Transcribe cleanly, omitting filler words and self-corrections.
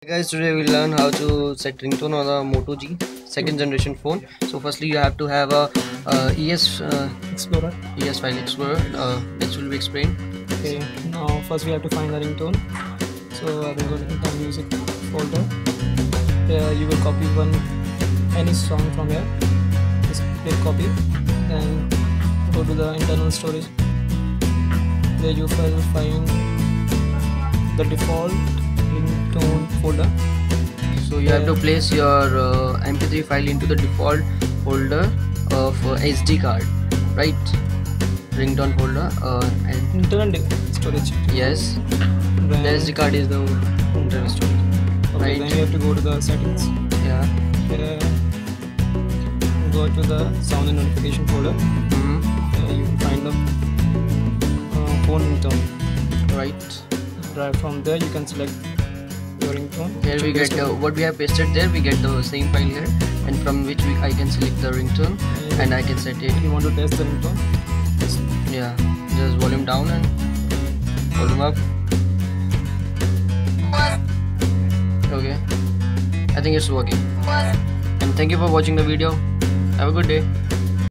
Guys, today we'll learn how to set ringtone on a Moto G second generation phone. So firstly you have to have a ES Explorer. ES file explorer, which will be explained. Okay, now first we have to find the ringtone. So I will go to the music folder. Here you will copy any song from here. Just click copy, then go to the internal storage. There you will find the default ringtone folder. So you have to place your MP3 file into the default folder of SD card, right? Ringtone folder and Internal storage. yes, Then, the SD card is the internal storage. okay, Right. then you have to go to the settings. Yeah. Here, go to the sound and notification folder. You will find the phone ringtone. Right. Right from there you can select your ringtone. Here we get what we have pasted there. We get the same file here, and from which I can select the ringtone and I can set it. If you want to test the ringtone, Yeah, just volume down and volume up. Okay, I think it's working. And thank you for watching the video. Have a good day.